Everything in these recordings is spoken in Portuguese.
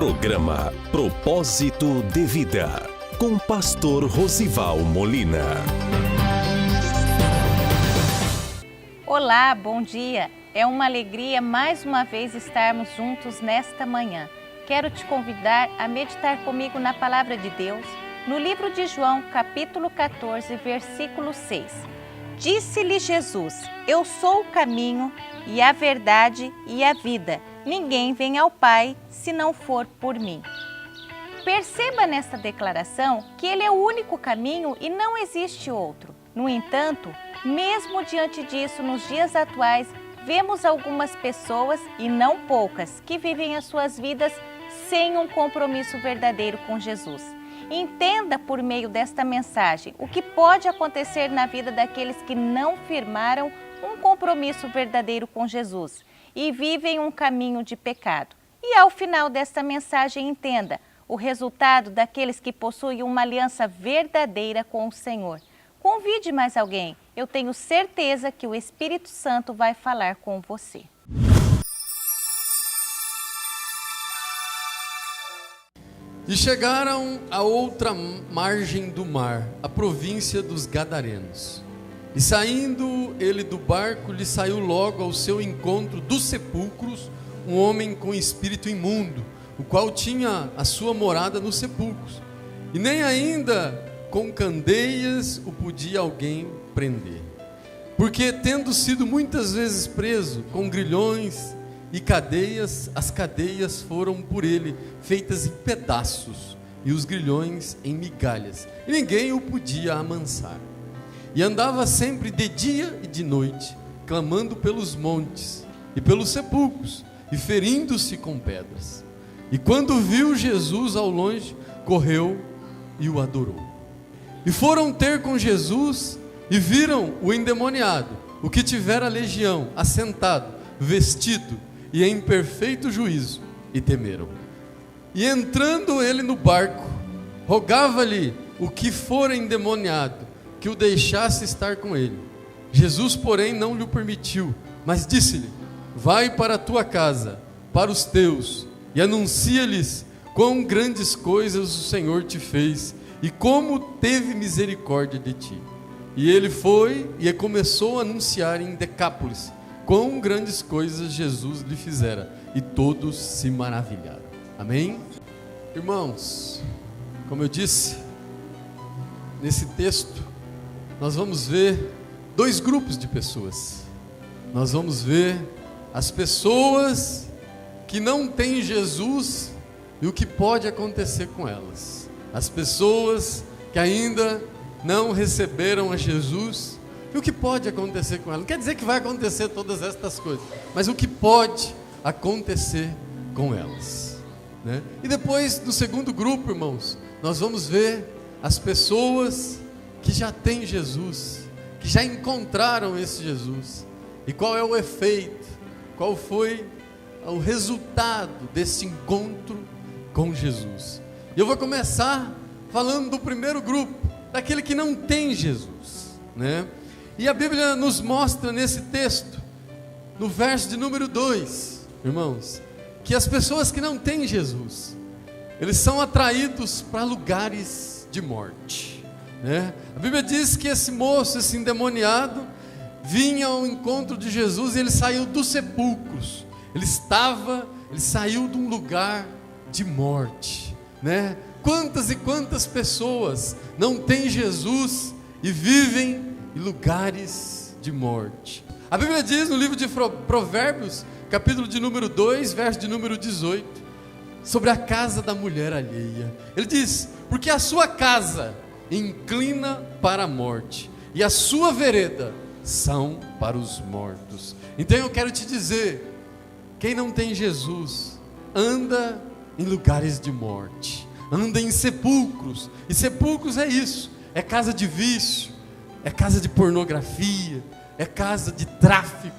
Programa Propósito de Vida, com Pastor Rosival Molina. Olá, bom dia! É uma alegria mais uma vez estarmos juntos nesta manhã. Quero te convidar a meditar comigo na Palavra de Deus, no livro de João, capítulo 14, versículo 6. Disse-lhe Jesus: Eu sou o caminho e a verdade e a vida. Ninguém vem ao Pai se não for por mim. Perceba nesta declaração que Ele é o único caminho e não existe outro. No entanto, mesmo diante disso, nos dias atuais, vemos algumas pessoas, e não poucas, que vivem as suas vidas sem um compromisso verdadeiro com Jesus. Entenda por meio desta mensagem o que pode acontecer na vida daqueles que não firmaram um compromisso verdadeiro com Jesus e vivem um caminho de pecado. E ao final desta mensagem, entenda o resultado daqueles que possuem uma aliança verdadeira com o Senhor. Convide mais alguém, eu tenho certeza que o Espírito Santo vai falar com você. E chegaram à outra margem do mar, a província dos Gadarenos. E saindo ele do barco, lhe saiu logo ao seu encontro dos sepulcros um homem com espírito imundo, o qual tinha a sua morada nos sepulcros. E nem ainda com candeias o podia alguém prender. Porque tendo sido muitas vezes preso com grilhões e cadeias, as cadeias foram por ele feitas em pedaços e os grilhões em migalhas. E ninguém o podia amansar. E andava sempre de dia e de noite, clamando pelos montes e pelos sepulcros, e ferindo-se com pedras. E quando viu Jesus ao longe, correu e o adorou. E foram ter com Jesus, e viram o endemoniado, o que tivera legião, assentado, vestido, e em perfeito juízo, e temeram. E entrando ele no barco, rogava-lhe o que fora endemoniado, que o deixasse estar com ele. Jesus, porém, não lhe permitiu, mas disse-lhe: Vai para a tua casa, para os teus, e anuncia-lhes quão grandes coisas o Senhor te fez, e como teve misericórdia de ti. E ele foi e começou a anunciar em Decápolis quão grandes coisas Jesus lhe fizera, e todos se maravilharam. Amém? Irmãos, como eu disse, nesse texto, nós vamos ver dois grupos de pessoas. Nós vamos ver as pessoas que não têm Jesus e o que pode acontecer com elas. As pessoas que ainda não receberam a Jesus e o que pode acontecer com elas. Não quer dizer que vai acontecer todas estas coisas, mas o que pode acontecer com elas, né? E depois, no segundo grupo, irmãos, nós vamos ver as pessoas que já têm Jesus, que já encontraram esse Jesus. E qual é o efeito? Qual foi o resultado desse encontro com Jesus? E eu vou começar falando do primeiro grupo, daquele que não tem Jesus, né? E a Bíblia nos mostra nesse texto, no verso de número 2, irmãos, que as pessoas que não têm Jesus, eles são atraídos para lugares de morte, né? A Bíblia diz que esse moço, esse endemoniado, vinha ao encontro de Jesus e ele saiu dos sepulcros. Ele saiu de um lugar de morte, né? Quantas e quantas pessoas não têm Jesus e vivem em lugares de morte. A Bíblia diz no livro de Provérbios, capítulo de número 2, verso de número 18, sobre a casa da mulher alheia. Ele diz: porque a sua casa inclina para a morte, e a sua vereda são para os mortos. Então eu quero te dizer, quem não tem Jesus, anda em lugares de morte, anda em sepulcros, e sepulcros é isso, é casa de vício, é casa de pornografia, é casa de tráfico,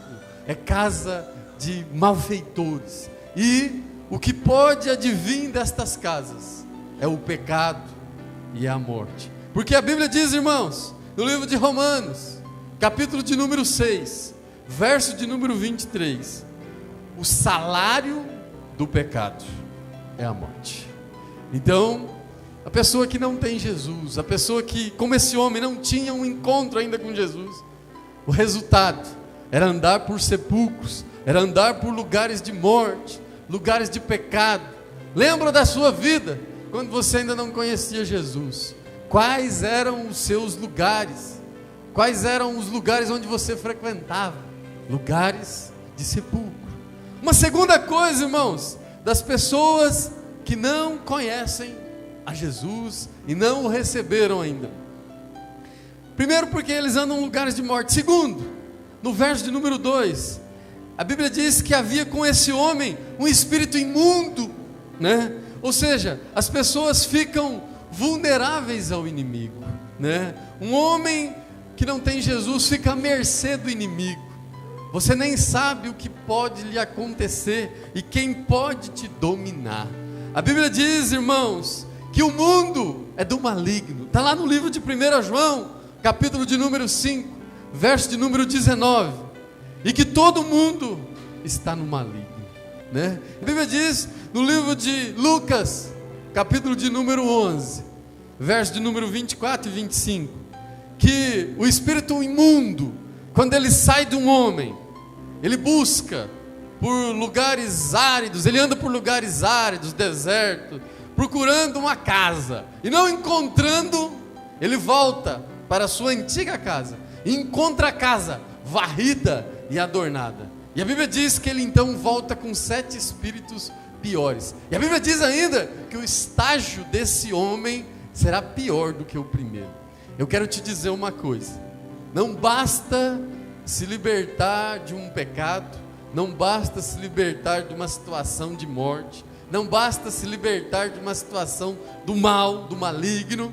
é casa de malfeitores, e o que pode advir destas casas é o pecado e a morte. Porque a Bíblia diz, irmãos, no livro de Romanos, capítulo de número 6, verso de número 23, o salário do pecado é a morte. Então, a pessoa que não tem Jesus, a pessoa que, como esse homem, não tinha um encontro ainda com Jesus, o resultado era andar por sepulcros, era andar por lugares de morte, lugares de pecado. Lembra da sua vida, quando você ainda não conhecia Jesus? Quais eram os seus lugares? Quais eram os lugares onde você frequentava? Lugares de sepulcro. Uma segunda coisa, irmãos, das pessoas que não conhecem a Jesus e não o receberam ainda. Primeiro, porque eles andam em lugares de morte. Segundo, no verso de número 2, a Bíblia diz que havia com esse homem um espírito imundo, né? Ou seja, as pessoas ficam vulneráveis ao inimigo, né? Um homem que não tem Jesus fica à mercê do inimigo. Você nem sabe o que pode lhe acontecer e quem pode te dominar. A Bíblia diz, irmãos, que o mundo é do maligno. Está lá no livro de 1 João, capítulo de número 5, verso de número 19. E que todo mundo está no maligno, né? A Bíblia diz no livro de Lucas, capítulo de número 11, verso de número 24 e 25, que o espírito imundo, quando ele sai de um homem, ele busca por lugares áridos, ele anda por lugares áridos, desertos, procurando uma casa, e não encontrando, ele volta para a sua antiga casa, e encontra a casa varrida e adornada. E a Bíblia diz que ele então volta com 7 espíritos piores. E a Bíblia diz ainda que o estágio desse homem será pior do que o primeiro. Eu quero te dizer uma coisa: não basta se libertar de um pecado, não basta se libertar de uma situação de morte, não basta se libertar de uma situação do mal, do maligno.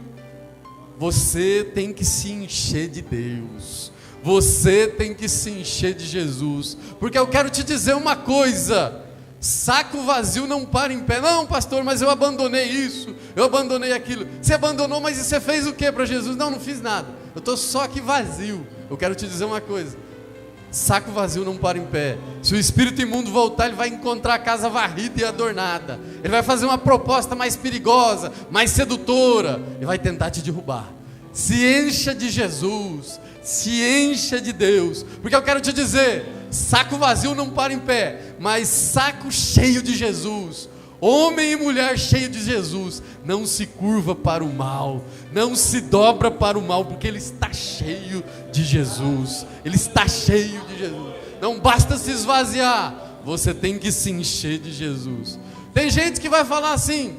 Você tem que se encher de Deus, você tem que se encher de Jesus, porque eu quero te dizer uma coisa: saco vazio não para em pé. Não, pastor, mas eu abandonei isso, eu abandonei aquilo. Você abandonou, mas você fez o que para Jesus? Não fiz nada, eu estou só aqui vazio. Eu quero te dizer uma coisa: saco vazio não para em pé. Se o espírito imundo voltar, ele vai encontrar a casa varrida e adornada. Ele vai fazer uma proposta mais perigosa, mais sedutora, e vai tentar te derrubar. Se encha de Jesus, se encha de Deus, porque eu quero te dizer: saco vazio não para em pé, mas saco cheio de Jesus, homem e mulher cheio de Jesus, não se curva para o mal, não se dobra para o mal, porque ele está cheio de Jesus, ele está cheio de Jesus. Não basta se esvaziar, você tem que se encher de Jesus. Tem gente que vai falar assim,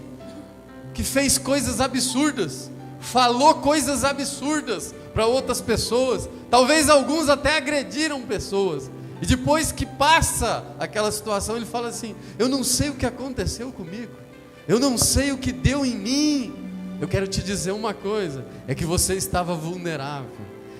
que fez coisas absurdas, falou coisas absurdas para outras pessoas, talvez alguns até agrediram pessoas, e depois que passa aquela situação, ele fala assim: eu não sei o que aconteceu comigo, eu não sei o que deu em mim. Eu quero te dizer uma coisa: é que você estava vulnerável,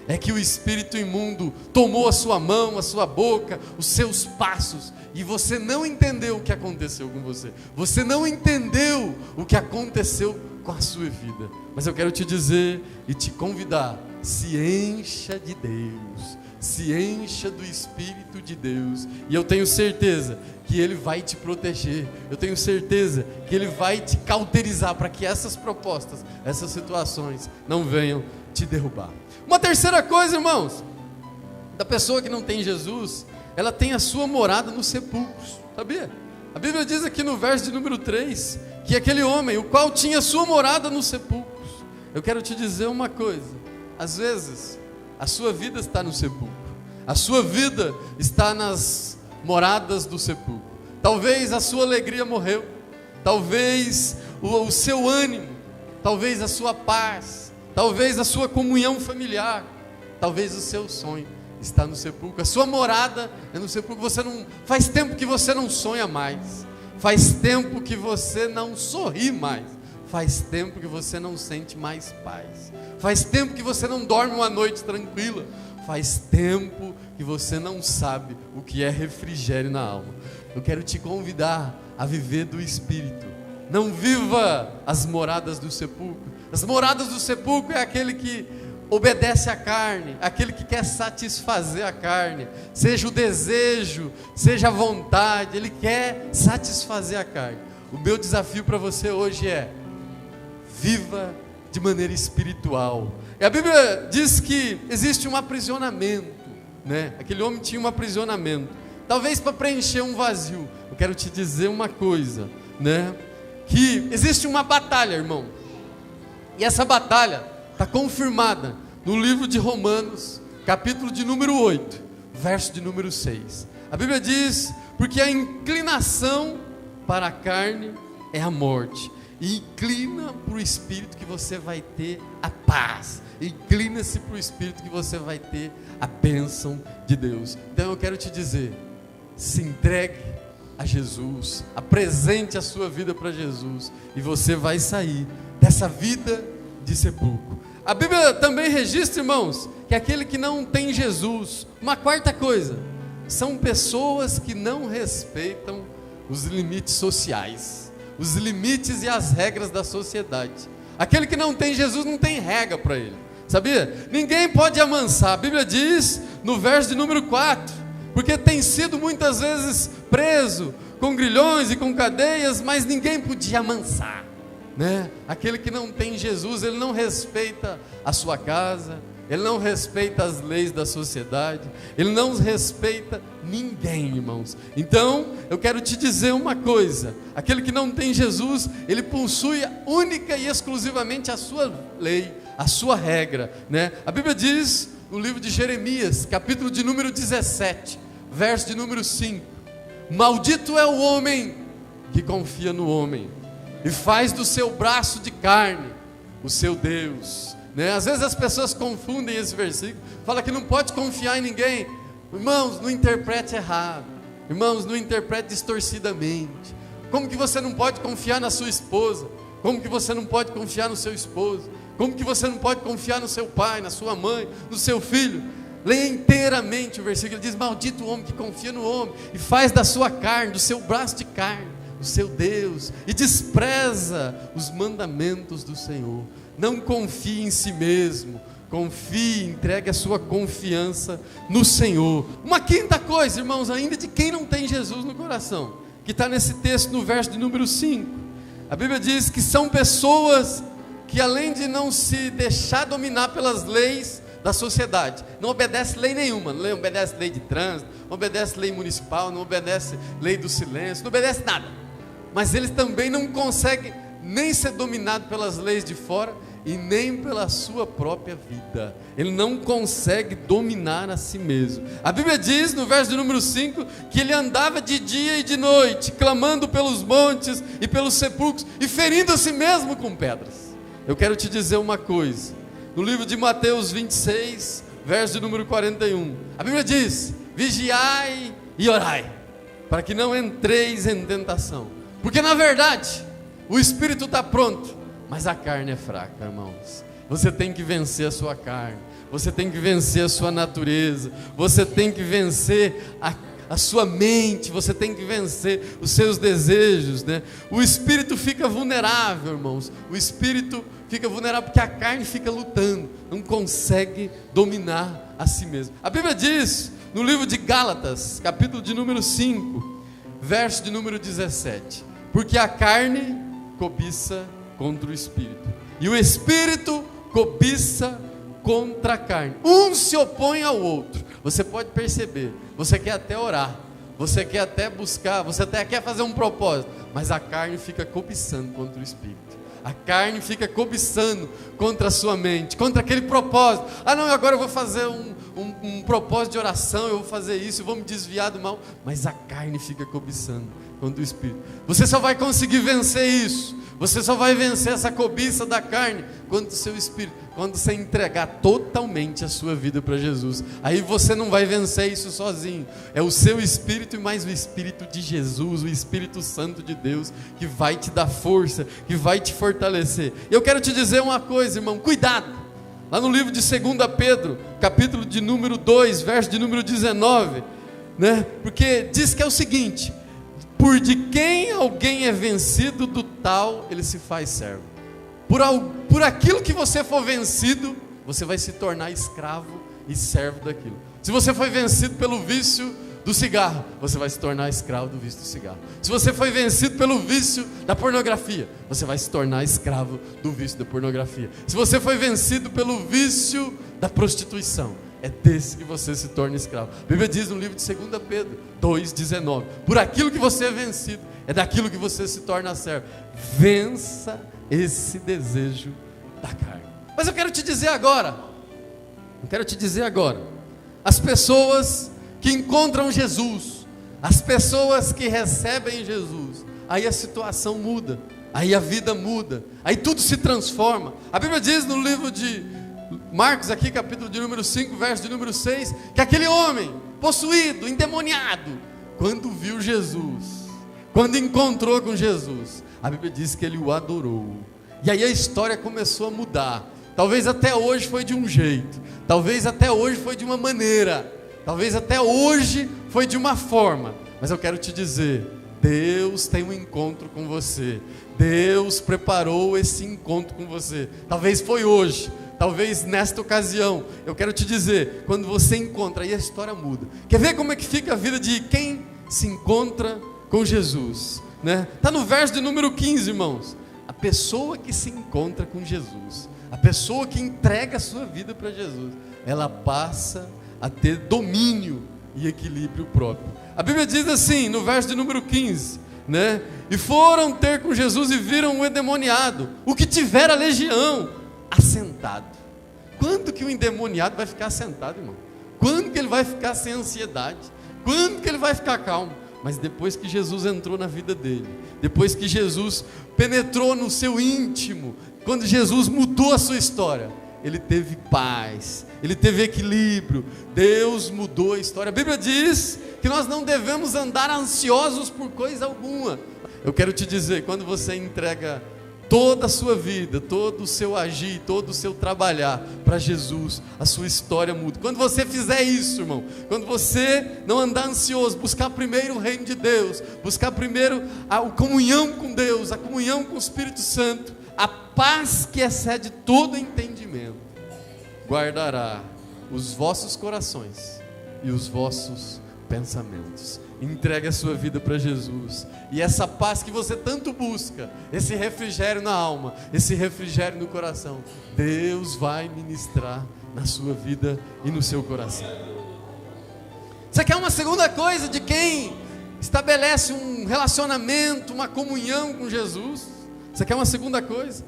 é que o espírito imundo tomou a sua mão, a sua boca, os seus passos, e você não entendeu o que aconteceu com você, você não entendeu o que aconteceu com a sua vida. Mas eu quero te dizer e te convidar: se encha de Deus, se encha do Espírito de Deus, e eu tenho certeza que Ele vai te proteger, eu tenho certeza que Ele vai te cauterizar para que essas propostas, essas situações não venham te derrubar. Uma terceira coisa, irmãos, da pessoa que não tem Jesus, ela tem a sua morada nos sepulcros, sabia? A Bíblia diz aqui no verso de número 3, que aquele homem, o qual tinha sua morada nos sepulcros. Eu quero te dizer uma coisa: às vezes a sua vida está no sepulcro, a sua vida está nas moradas do sepulcro. Talvez a sua alegria morreu, talvez o seu ânimo, talvez a sua paz, talvez a sua comunhão familiar, talvez o seu sonho está no sepulcro. A sua morada é no sepulcro. Você não, faz tempo que você não sonha mais, faz tempo que você não sorri mais, faz tempo que você não sente mais paz, faz tempo que você não dorme uma noite tranquila, faz tempo que você não sabe o que é refrigério na alma. Eu quero te convidar a viver do Espírito. Não viva as moradas do sepulcro. As moradas do sepulcro é aquele que obedece à carne, aquele que quer satisfazer a carne, seja o desejo, seja a vontade, ele quer satisfazer a carne. O meu desafio para você hoje é: viva de maneira espiritual. E a Bíblia diz que existe um aprisionamento, né? Aquele homem tinha um aprisionamento, talvez para preencher um vazio. Eu quero te dizer uma coisa, né? Que existe uma batalha, irmão. E essa batalha está confirmada no livro de Romanos, capítulo de número 8, verso de número 6. A Bíblia diz: porque a inclinação para a carne é a morte, e inclina para o Espírito que você vai ter a paz. Inclina-se para o Espírito que você vai ter a bênção de Deus. Então eu quero te dizer: se entregue a Jesus, apresente a sua vida para Jesus, e você vai sair dessa vida de sepulcro. A Bíblia também registra, irmãos, que aquele que não tem Jesus, uma quarta coisa, são pessoas que não respeitam os limites sociais, os limites e as regras da sociedade. Aquele que não tem Jesus não tem regra para ele, sabia? Ninguém pode amansar. A Bíblia diz no verso de número 4, porque tem sido muitas vezes preso com grilhões e com cadeias, mas ninguém podia amansar, né? Aquele que não tem Jesus, ele não respeita a sua casa, ele não respeita as leis da sociedade, ele não respeita ninguém, irmãos. Então eu quero te dizer uma coisa: aquele que não tem Jesus, ele possui única e exclusivamente a sua lei, a sua regra, né? A Bíblia diz no livro de Jeremias, capítulo de número 17, verso de número 5: maldito é o homem que confia no homem e faz do seu braço de carne o seu Deus, né? Às vezes as pessoas confundem esse versículo, fala que não pode confiar em ninguém. Irmãos, não interprete errado, irmãos, não interprete distorcidamente. Como que você não pode confiar na sua esposa? Como que você não pode confiar no seu esposo? Como que você não pode confiar no seu pai, na sua mãe, no seu filho? Leia inteiramente o versículo. Ele diz: maldito o homem que confia no homem e faz da sua carne, do seu braço de carne, o seu Deus, e despreza os mandamentos do Senhor. Não confie em si mesmo, confie, entregue a sua confiança no Senhor. Uma quinta coisa, irmãos, ainda de quem não tem Jesus no coração, que está nesse texto no verso de número 5, a Bíblia diz que são pessoas que, além de não se deixar dominar pelas leis da sociedade, não obedece lei nenhuma, não obedece lei de trânsito, não obedece lei municipal, não obedece lei do silêncio, não obedece nada, mas eles também não conseguem nem ser dominado pelas leis de fora e nem pela sua própria vida. Ele não consegue dominar a si mesmo. A Bíblia diz no verso de número 5 que ele andava de dia e de noite, clamando pelos montes e pelos sepulcros e ferindo a si mesmo com pedras. Eu quero te dizer uma coisa: no livro de Mateus 26, verso de número 41, a Bíblia diz: vigiai e orai, para que não entreis em tentação. Porque na verdade o espírito está pronto, mas a carne é fraca, irmãos. Você tem que vencer a sua carne, você tem que vencer a sua natureza, você tem que vencer a sua mente, você tem que vencer os seus desejos, né? O espírito fica vulnerável, irmãos. O espírito fica vulnerável porque a carne fica lutando, não consegue dominar a si mesmo. A Bíblia diz no livro de Gálatas, capítulo de número 5, verso de número 17: porque a carne cobiça contra o espírito, e o espírito cobiça contra a carne. Um se opõe ao outro. Você pode perceber, você quer até orar, você quer até buscar, você até quer fazer um propósito, mas a carne fica cobiçando contra o espírito. A carne fica cobiçando contra a sua mente, contra aquele propósito. Ah não, agora eu vou fazer um propósito de oração, eu vou fazer isso, eu vou me desviar do mal. Mas a carne fica cobiçando contra o espírito. Você só vai conseguir vencer isso, você só vai vencer essa cobiça da carne quando o seu espírito, quando você entregar totalmente a sua vida para Jesus. Aí você não vai vencer isso sozinho, é o seu espírito e mais o espírito de Jesus, o Espírito Santo de Deus, que vai te dar força, que vai te fortalecer. E eu quero te dizer uma coisa, irmão, cuidado. Lá no livro de 2 Pedro, capítulo de número 2, verso de número 19, né? Porque diz que é o seguinte: por de quem alguém é vencido, do tal ele se faz servo. Por aquilo que você for vencido, você vai se tornar escravo e servo daquilo. Se você foi vencido pelo vício do cigarro, você vai se tornar escravo do vício do cigarro. Se você foi vencido pelo vício da pornografia, você vai se tornar escravo do vício da pornografia. Se você foi vencido pelo vício da prostituição, é desse que você se torna escravo. A Bíblia diz no livro de 2 Pedro 2,19: por aquilo que você é vencido, é daquilo que você se torna servo. Vença esse desejo da carne. Mas eu quero te dizer agora, as pessoas que encontram Jesus, as pessoas que recebem Jesus, aí a situação muda, aí a vida muda, aí tudo se transforma. A Bíblia diz no livro de Marcos, aqui capítulo de número 5, verso de número 6, que aquele homem possuído, endemoniado, quando viu Jesus, quando encontrou com Jesus, a Bíblia diz que ele o adorou, e aí a história começou a mudar. Talvez até hoje foi de um jeito, talvez até hoje foi de uma maneira, talvez até hoje foi de uma forma, mas eu quero te dizer, Deus tem um encontro com você, Deus preparou esse encontro com você. Talvez foi hoje, talvez nesta ocasião. Eu quero te dizer, quando você encontra, aí a história muda. Quer ver como é que fica a vida de quem se encontra com Jesus, né? Está no verso de número 15, irmãos. A pessoa que se encontra com Jesus, a pessoa que entrega a sua vida para Jesus, ela passa a ter domínio e equilíbrio próprio. A Bíblia diz assim, no verso de número 15, né? E foram ter com Jesus e viram o endemoniado, o que tivera legião, assentado. Quando que o endemoniado vai ficar assentado, irmão? Quando que ele vai ficar sem ansiedade? Quando que ele vai ficar calmo? Mas depois que Jesus entrou na vida dele, depois que Jesus penetrou no seu íntimo, quando Jesus mudou a sua história, ele teve paz, ele teve equilíbrio, Deus mudou a história. A Bíblia diz que nós não devemos andar ansiosos por coisa alguma. Eu quero te dizer, quando você entrega toda a sua vida, todo o seu agir, todo o seu trabalhar para Jesus, a sua história muda. Quando você fizer isso, irmão, quando você não andar ansioso, buscar primeiro o reino de Deus, buscar primeiro a comunhão com Deus, a comunhão com o Espírito Santo, a paz que excede todo entendimento, guardará os vossos corações e os vossos pensamentos. Entregue a sua vida para Jesus, e essa paz que você tanto busca, esse refrigério na alma, esse refrigério no coração, Deus vai ministrar na sua vida e no seu coração. Você quer uma segunda coisa de quem estabelece um relacionamento, uma comunhão com Jesus? Você quer uma segunda coisa?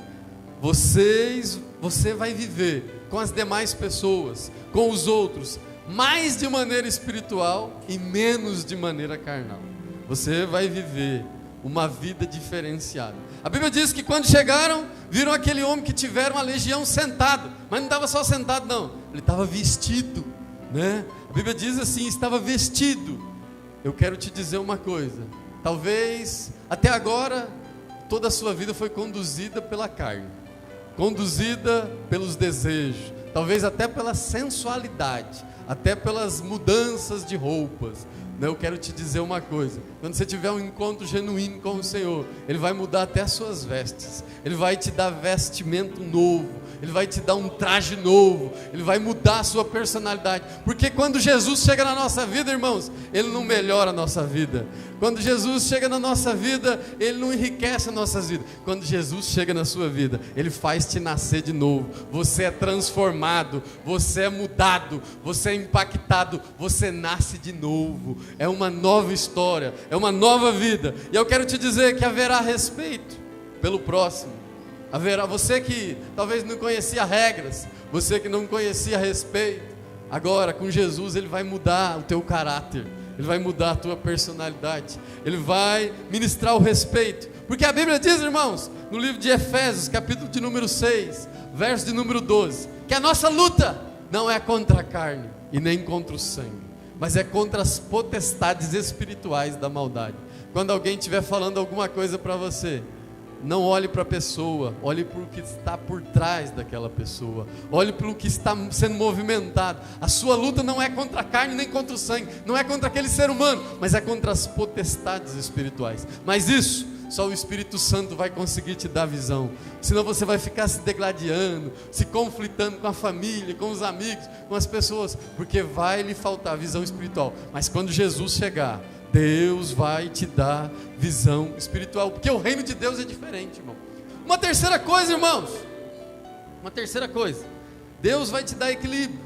Você vai viver com as demais pessoas, com os outros, mais de maneira espiritual e menos de maneira carnal. Você vai viver uma vida diferenciada. A Bíblia diz que quando chegaram, viram aquele homem que tiveram a legião sentado, mas não estava só sentado não, ele estava vestido, né? A Bíblia diz assim, estava vestido. Eu quero te dizer uma coisa, talvez até agora toda a sua vida foi conduzida pela carne, conduzida pelos desejos, talvez até pela sensualidade, até pelas mudanças de roupas. Eu quero te dizer uma coisa, quando você tiver um encontro genuíno com o Senhor, Ele vai mudar até as suas vestes, Ele vai te dar vestimento novo, Ele vai te dar um traje novo, Ele vai mudar a sua personalidade, porque quando Jesus chega na nossa vida, irmãos, Ele não melhora a nossa vida. Quando Jesus chega na nossa vida, Ele não enriquece a nossa vida. Quando Jesus chega na sua vida, Ele faz te nascer de novo. Você é transformado, você é mudado, você é impactado, você nasce de novo. É uma nova história, é uma nova vida. E eu quero te dizer que haverá respeito pelo próximo. Haverá, você que talvez não conhecia regras, você que não conhecia respeito, agora com Jesus Ele vai mudar o teu caráter, Ele vai mudar a tua personalidade, Ele vai ministrar o respeito, porque a Bíblia diz, irmãos, no livro de Efésios, capítulo de número 6, verso de número 12, que a nossa luta não é contra a carne e nem contra o sangue, mas é contra as potestades espirituais da maldade. Quando alguém estiver falando alguma coisa para você, não olhe para a pessoa, olhe para o que está por trás daquela pessoa, olhe para o que está sendo movimentado. A sua luta não é contra a carne nem contra o sangue, não é contra aquele ser humano, mas é contra as potestades espirituais. Mas isso só o Espírito Santo vai conseguir te dar visão. Senão você vai ficar se degladiando, se conflitando com a família, com os amigos, com as pessoas, porque vai lhe faltar visão espiritual. Mas quando Jesus chegar, Deus vai te dar visão espiritual, porque o reino de Deus é diferente, irmão. Uma terceira coisa, irmãos, Deus vai te dar equilíbrio,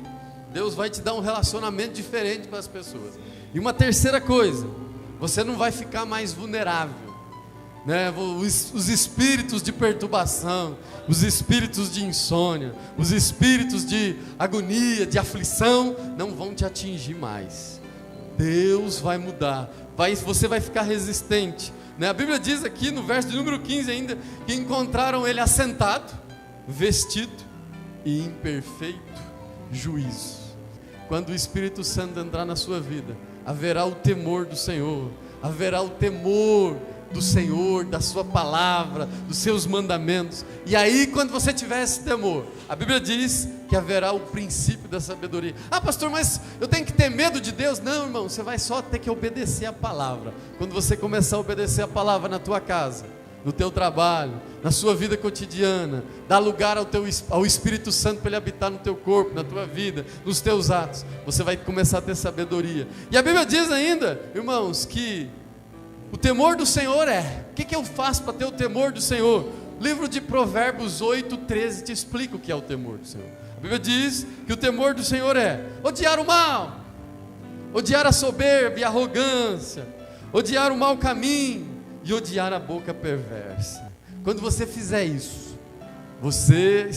Deus vai te dar um relacionamento diferente com as pessoas. E uma terceira coisa, você não vai ficar mais vulnerável, né? Os espíritos de perturbação, os espíritos de insônia, os espíritos de agonia, de aflição, não vão te atingir mais. Deus vai mudar, você vai ficar resistente, né? A Bíblia diz aqui no verso de número 15 ainda, que encontraram ele assentado, vestido e em perfeito juízo. Quando o Espírito Santo entrar na sua vida, haverá o temor do Senhor, haverá o temor do Senhor, da sua palavra, dos seus mandamentos. E aí, quando você tiver esse temor, a Bíblia diz que haverá o princípio da sabedoria. Ah, pastor, mas eu tenho que ter medo de Deus? Não, irmão, você vai só ter que obedecer a palavra. Quando você começar a obedecer a palavra na tua casa, no teu trabalho, na sua vida cotidiana, dá lugar ao Espírito Santo para ele habitar no teu corpo, na tua vida, nos teus atos, você vai começar a ter sabedoria. E a Bíblia diz ainda, irmãos, que o temor do Senhor o que eu faço para ter o temor do Senhor? Livro de Provérbios 8:13 te explica o que é o temor do Senhor. A Bíblia diz que o temor do Senhor é odiar o mal, odiar a soberba e a arrogância, odiar o mau caminho e odiar a boca perversa. Quando você fizer isso, você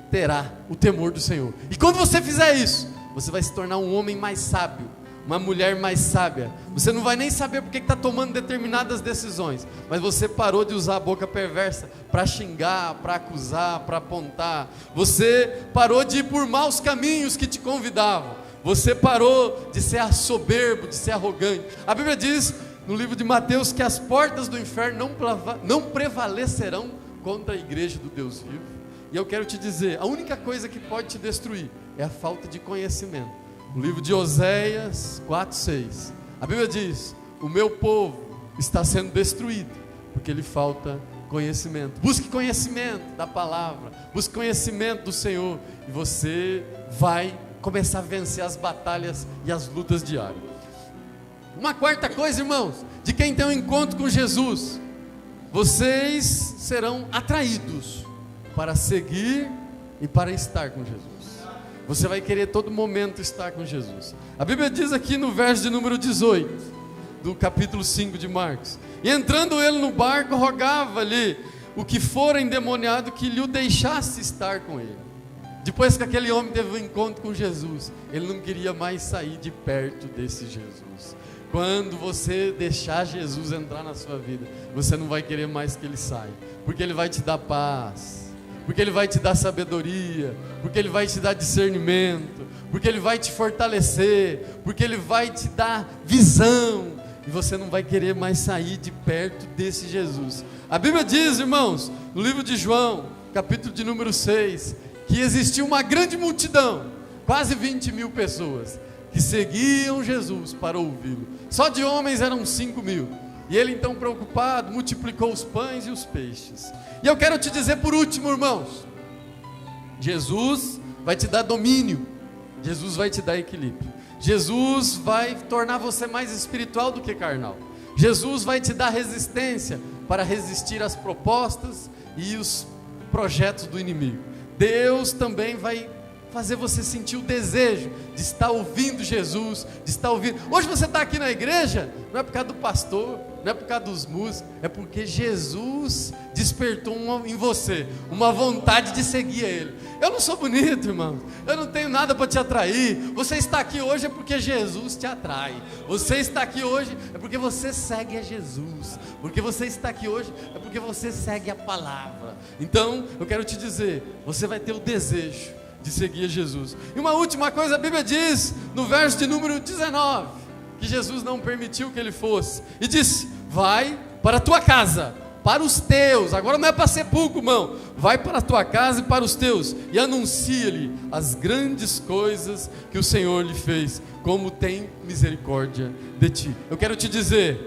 terá o temor do Senhor. E quando você fizer isso, você vai se tornar um homem mais sábio, uma mulher mais sábia. Você não vai nem saber porque está tomando determinadas decisões, mas você parou de usar a boca perversa para xingar, para acusar, para apontar. Você parou de ir por maus caminhos que te convidavam. Você parou de ser soberbo, de ser arrogante. A Bíblia diz no livro de Mateus que as portas do inferno não prevalecerão contra a igreja do Deus vivo. E eu quero te dizer, a única coisa que pode te destruir é a falta de conhecimento. No livro de Oséias 4:6, a Bíblia diz: o meu povo está sendo destruído porque lhe falta conhecimento. Busque conhecimento da palavra, busque conhecimento do Senhor, e você vai começar a vencer as batalhas e as lutas diárias. Uma quarta coisa, irmãos, de quem tem um encontro com Jesus, vocês serão atraídos para seguir e para estar com Jesus. Você vai querer todo momento estar com Jesus. A Bíblia diz aqui no verso de número 18 do capítulo 5 de Marcos: e entrando ele no barco, rogava-lhe o que fora endemoniado que lhe o deixasse estar com ele. Depois que aquele homem teve um encontro com Jesus, ele não queria mais sair de perto desse Jesus. Quando você deixar Jesus entrar na sua vida, você não vai querer mais que ele saia, porque ele vai te dar paz, porque ele vai te dar sabedoria, porque ele vai te dar discernimento, porque ele vai te fortalecer, porque ele vai te dar visão, e você não vai querer mais sair de perto desse Jesus. A Bíblia diz, irmãos, no livro de João, capítulo de número 6, que existia uma grande multidão, quase 20.000 pessoas, que seguiam Jesus para ouvi-lo. Só de homens eram 5.000. E ele então, preocupado, multiplicou os pães e os peixes. E eu quero te dizer por último, irmãos, Jesus vai te dar domínio, Jesus vai te dar equilíbrio, Jesus vai tornar você mais espiritual do que carnal, Jesus vai te dar resistência para resistir às propostas e os projetos do inimigo. Deus também vai fazer você sentir o desejo de estar ouvindo Jesus, de estar ouvindo. Hoje você está aqui na igreja, não é por causa do pastor, não é por causa dos músicos, é porque Jesus despertou em você uma vontade de seguir Ele. Eu não sou bonito, irmão, eu não tenho nada para te atrair. Você está aqui hoje é porque Jesus te atrai. Você está aqui hoje é porque você segue a Jesus. Porque você está aqui hoje é porque você segue a palavra. Então eu quero te dizer, você vai ter o desejo de seguir Jesus. E uma última coisa, a Bíblia diz no verso de número 19 que Jesus não permitiu que ele fosse, e disse: vai para a tua casa, para os teus. Agora não é para sepulcro, irmão. Vai para a tua casa e para os teus, e anuncia-lhe as grandes coisas que o Senhor lhe fez, como tem misericórdia de ti. Eu quero te dizer,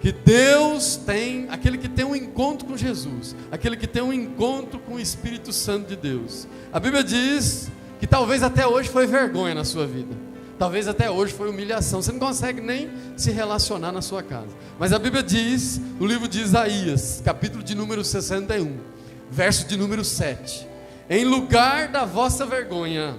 que Deus tem, aquele que tem um encontro com Jesus, aquele que tem um encontro com o Espírito Santo de Deus. A Bíblia diz que talvez até hoje foi vergonha na sua vida, talvez até hoje foi humilhação, você não consegue nem se relacionar na sua casa. Mas a Bíblia diz, no livro de Isaías, capítulo de número 61, verso de número 7: em lugar da vossa vergonha,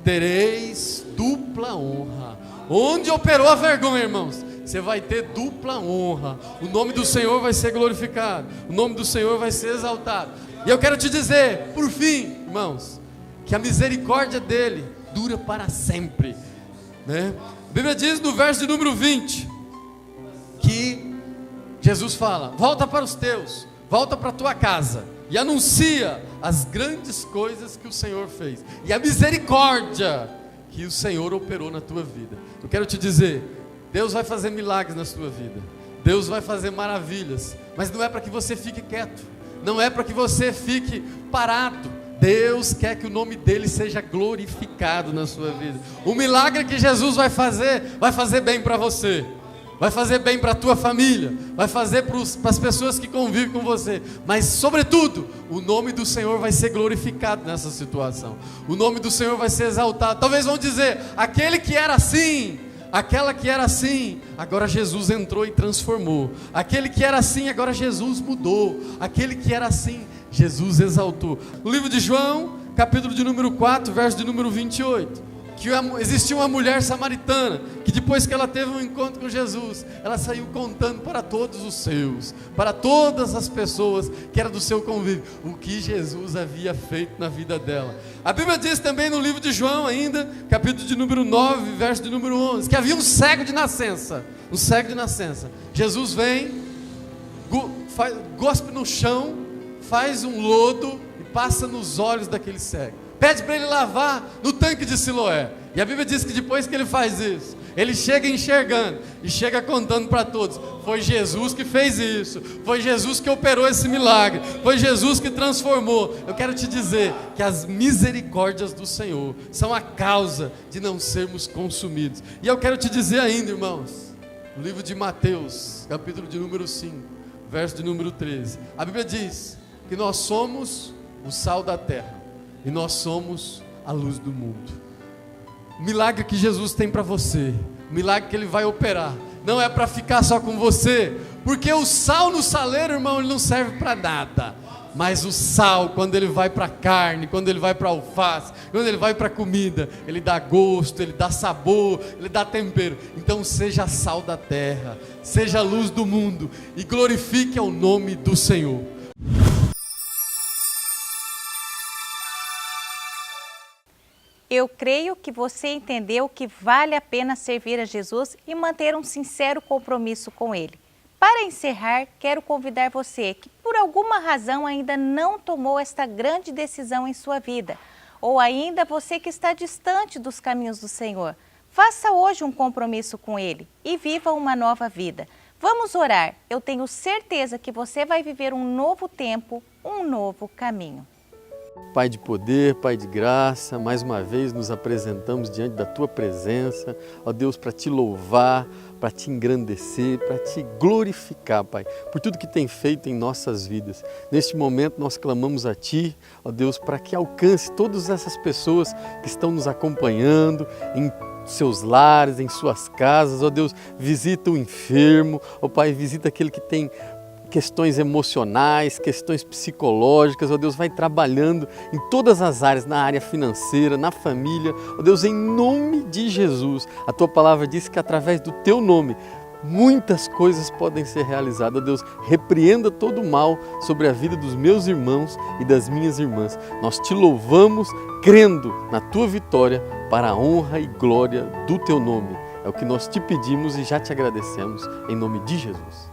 tereis dupla honra. Onde operou a vergonha, irmãos, você vai ter dupla honra. O nome do Senhor vai ser glorificado, o nome do Senhor vai ser exaltado. E eu quero te dizer, por fim, irmãos, que a misericórdia dele dura para sempre, né? A Bíblia diz no verso de número 20 que Jesus fala: volta para os teus, volta para a tua casa e anuncia as grandes coisas que o Senhor fez e a misericórdia que o Senhor operou na tua vida. Eu quero te dizer, Deus vai fazer milagres na sua vida, Deus vai fazer maravilhas, mas não é para que você fique quieto, não é para que você fique parado. Deus quer que o nome dele seja glorificado na sua vida. O milagre que Jesus vai fazer bem para você, vai fazer bem para a tua família, vai fazer para as pessoas que convivem com você, mas sobretudo, o nome do Senhor vai ser glorificado nessa situação, o nome do Senhor vai ser exaltado. Talvez vão dizer, aquele que era assim, aquela que era assim, agora Jesus entrou e transformou. Aquele que era assim, agora Jesus mudou. Aquele que era assim, Jesus exaltou. No livro de João, capítulo de número 4, verso de número 28, que existia uma mulher samaritana, que depois que ela teve um encontro com Jesus, ela saiu contando para todos os seus, para todas as pessoas que eram do seu convívio, o que Jesus havia feito na vida dela. A Bíblia diz também no livro de João ainda, capítulo de número 9, verso de número 11, que havia um cego de nascença, Jesus vem, gospe no chão, faz um lodo e passa nos olhos daquele cego, pede para ele lavar no tanque de Siloé. E a Bíblia diz que depois que ele faz isso, ele chega enxergando e chega contando para todos: foi Jesus que fez isso, foi Jesus que operou esse milagre, foi Jesus que transformou. Eu quero te dizer que as misericórdias do Senhor são a causa de não sermos consumidos. E eu quero te dizer ainda, irmãos, no livro de Mateus, capítulo de número 5, verso de número 13, a Bíblia diz que nós somos o sal da terra e nós somos a luz do mundo. O milagre que Jesus tem para você, o milagre que Ele vai operar, não é para ficar só com você, porque o sal no saleiro, irmão, ele não serve para nada. Mas o sal, quando ele vai para a carne, quando ele vai para a alface, quando ele vai para a comida, ele dá gosto, ele dá sabor, ele dá tempero. Então seja sal da terra, seja a luz do mundo e glorifique ao nome do Senhor. Eu creio que você entendeu que vale a pena servir a Jesus e manter um sincero compromisso com Ele. Para encerrar, quero convidar você que por alguma razão ainda não tomou esta grande decisão em sua vida, ou ainda você que está distante dos caminhos do Senhor. Faça hoje um compromisso com Ele e viva uma nova vida. Vamos orar. Eu tenho certeza que você vai viver um novo tempo, um novo caminho. Pai de poder, Pai de graça, mais uma vez nos apresentamos diante da Tua presença, ó Deus, para Te louvar, para Te engrandecer, para Te glorificar, Pai, por tudo que tem feito em nossas vidas. Neste momento nós clamamos a Ti, ó Deus, para que alcance todas essas pessoas que estão nos acompanhando em seus lares, em suas casas, ó Deus, visita o enfermo, ó Pai, visita aquele que tem questões emocionais, questões psicológicas, ó Deus, vai trabalhando em todas as áreas, na área financeira, na família, ó Deus, em nome de Jesus. A Tua palavra diz que através do Teu nome, muitas coisas podem ser realizadas. Ó Deus, repreenda todo o mal sobre a vida dos meus irmãos e das minhas irmãs. Nós Te louvamos, crendo na Tua vitória, para a honra e glória do Teu nome. É o que nós Te pedimos e já Te agradecemos, em nome de Jesus.